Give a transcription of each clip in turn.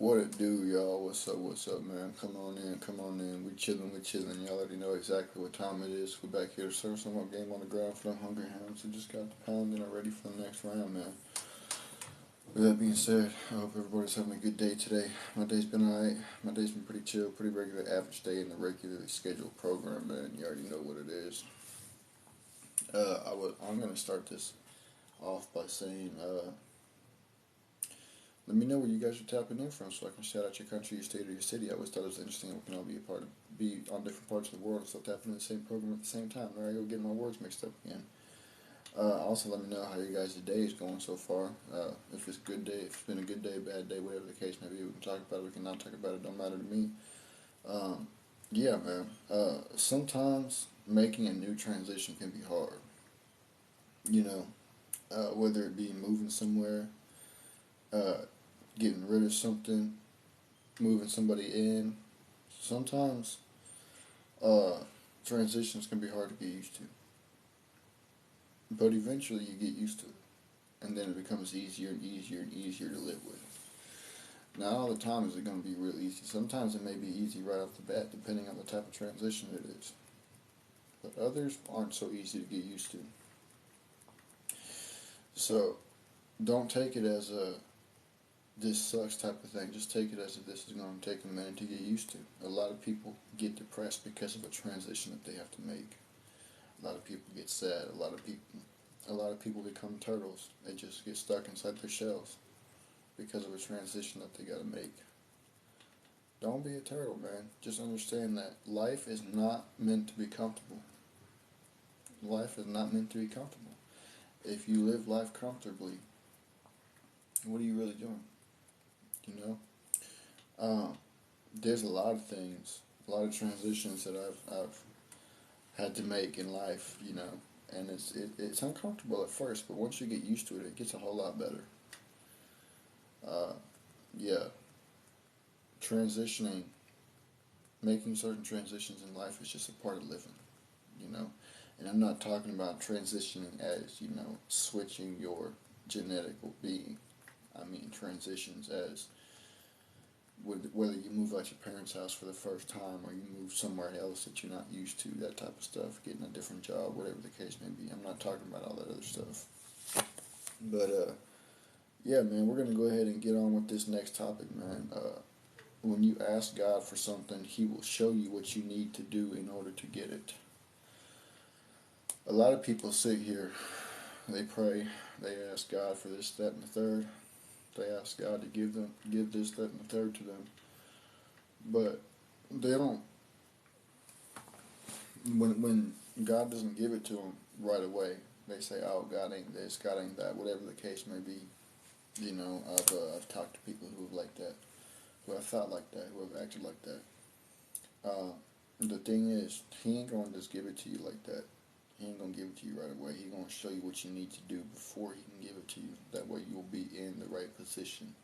What it do, y'all? What's up, man? Come on in, come on in. We chilling. Y'all already know exactly what time it is. We're back here to serve some more game on the ground for them hungry hounds who just got the pound and are ready for the next round, man. With that being said, I hope everybody's having a good day today. My day's been alright. My day's been pretty chill, pretty regular average day in the regularly scheduled program, man. You already know what it is. I'm gonna start this off by saying, let me know where you guys are tapping in from so I can shout out your country, your state, or your city. I always thought it was interesting we can all be on different parts of the world and still tapping in the same program at the same time. There I go getting my words mixed up again. Also, let me know how you guys' day is going so far. If it's a good day, if it's been a good day, bad day, whatever the case may be, we can talk about it, we can not talk about it, don't matter to me. Yeah, man. Sometimes making a new transition can be hard. You know, whether it be moving somewhere, uh, getting rid of something, moving somebody in. Sometimes uh, transitions can be hard to get used to, but eventually you get used to it, and then it becomes easier and easier and easier to live with. Not all the time is it going to be real easy. Sometimes it may be easy right off the bat, depending on the type of transition it is. But others aren't so easy to get used to. So don't take it as a this sucks type of thing. Just take it as if this is going to take a minute to get used to. A lot of people get depressed because of a transition that they have to make. A lot of people get sad. A lot of people become turtles. They just get stuck inside their shells because of a transition that they got to make. Don't be a turtle, man. Just understand that life is not meant to be comfortable. Life is not meant to be comfortable. If you live life comfortably, what are you really doing? You know? There's a lot of things, a lot of transitions that I've had to make in life, and it's uncomfortable at first, but once you get used to it, it gets a whole lot better. Uh, yeah, transitioning, making certain transitions in life is just a part of living, you know. And I'm not talking about transitioning as, switching your genetic being. I mean transitions as whether you move out your parents' house for the first time or you move somewhere else that you're not used to, that type of stuff, getting a different job, whatever the case may be. I'm not talking about all that other stuff. But, yeah, man, we're going to go ahead and get on with this next topic, man. When you ask God for something, He will show you what you need to do in order to get it. A lot of people sit here, they pray, they ask God for this, that, and the third. They ask God to give this, that, and the third to them. But they don't. When God doesn't give it to them right away, they say, "Oh, God ain't this, God ain't that," whatever the case may be. I've talked to people who have like that, who have thought like that, who have acted like that. The thing is, He ain't gonna just give it to you like that. He ain't gonna give it to you right away. He's gonna show you what you need to do before He can give it to you. That way you'll be in the right position.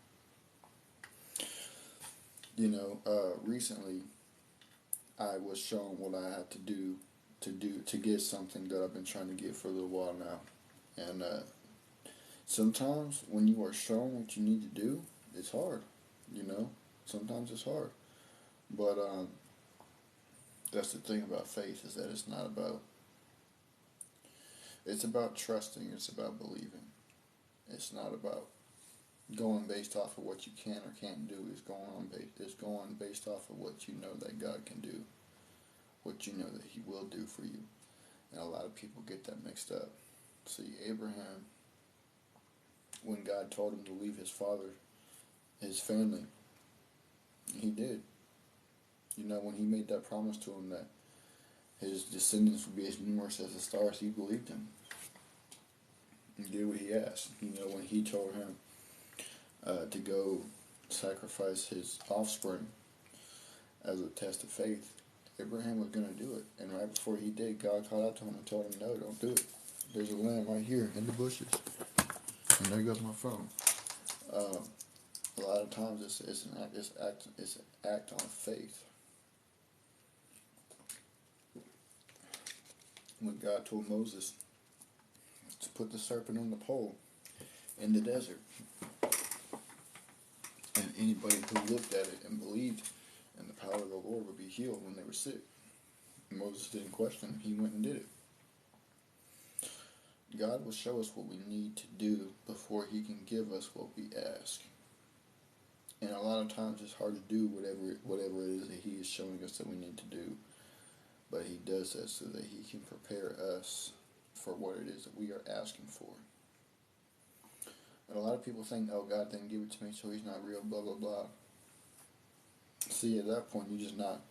Recently I was shown what I had to get something that I've been trying to get for a little while now. And sometimes when you are shown what you need to do, it's hard. Sometimes it's hard. But that's the thing about faith, is that it's about trusting, it's about believing. It's not about going based off of what you can or can't do. It's going based off of what you know that God can do, what you know that He will do for you. And a lot of people get that mixed up. See, Abraham, when God told him to leave his family, he did. When He made that promise to him that his descendants would be as numerous as the stars, he believed Him. He did what He asked. When He told him to go sacrifice his offspring as a test of faith, Abraham was going to do it. And right before he did, God called out to him and told him, "No, don't do it. There's a lamb right here in the bushes." And there goes my phone. A lot of times it's an act on faith. When God told Moses to put the serpent on the pole in the desert, and anybody who looked at it and believed in the power of the Lord would be healed when they were sick. Moses didn't question it. He went and did it. God will show us what we need to do before he can give us what we ask. And a lot of times it's hard to do whatever it is that he is showing us that we need to do. But he does that so that he can prepare us for what it is that we are asking for. And a lot of people think, oh, God didn't give it to me, so he's not real, blah, blah, blah. See, at that point, you're not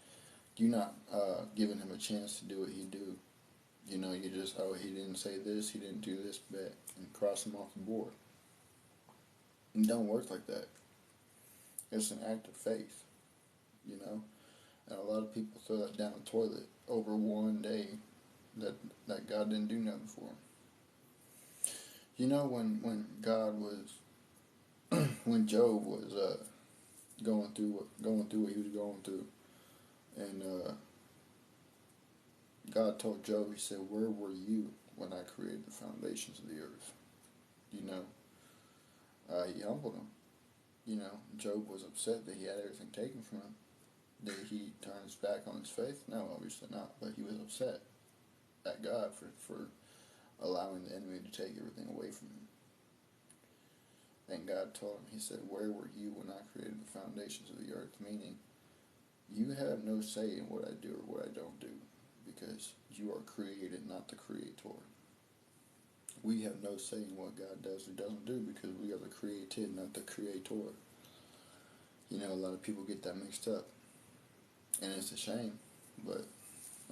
giving him a chance to do what he do. You know, you just, oh, he didn't say this, he didn't do this, bet, and cross him off the board. It don't work like that. It's an act of faith, you know. And a lot of people throw that down the toilet over one day that God didn't do nothing for them. You know, when God was, when Job was going through what he was going through, and God told Job, he said, where were you when I created the foundations of the earth? You know, he humbled him. You know, Job was upset that he had everything taken from him. Did he turn his back on his faith? No, obviously not. But he was upset at God for allowing the enemy to take everything away from him. And God told him, he said, where were you when I created the foundations of the earth? Meaning, you have no say in what I do or what I don't do, because you are created, not the creator. We have no say in what God does or doesn't do, because we are the created, not the creator. You know, a lot of people get that mixed up. And it's a shame, but,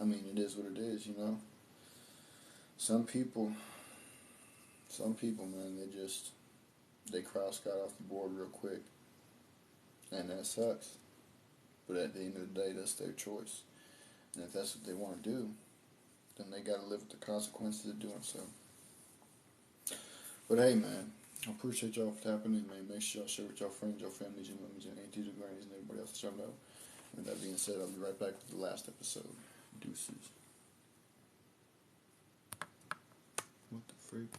I mean, it is what it is, you know. Some people, man, they cross God off the board real quick, and that sucks. But at the end of the day, that's their choice. And if that's what they want to do, then they got to live with the consequences of doing so. But hey, man, I appreciate y'all for tapping in, man. Make sure y'all share with your friends, your families, your moms, your aunties, your grannies, and everybody else that y'all know. And with that being said, I'll be right back with the last episode. Deuces. What the freak?